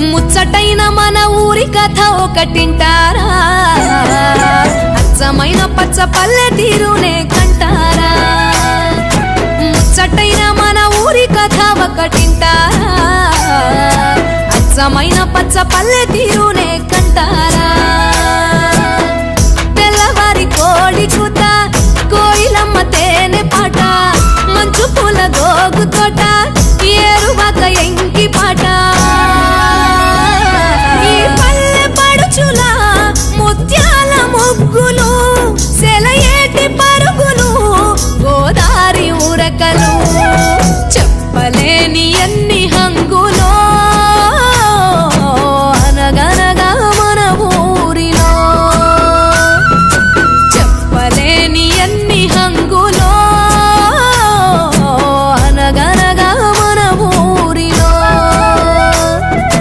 ముచ్చటైన మన ఊరి కథ ఒకటింటారా అచ్చమైన పచ్చ పల్లె తీరునే కంటారా ముచ్చటైన మన ఊరి కథ ఒకటింటారా అచ్చమైన పచ్చ పల్లె తీరునే కంటారా తెల్లవారి కోడి కూత కోయిలమ్మ తేనె పాట మంచు పూల గోగు తోట ఏరువాక ఎంకి పాట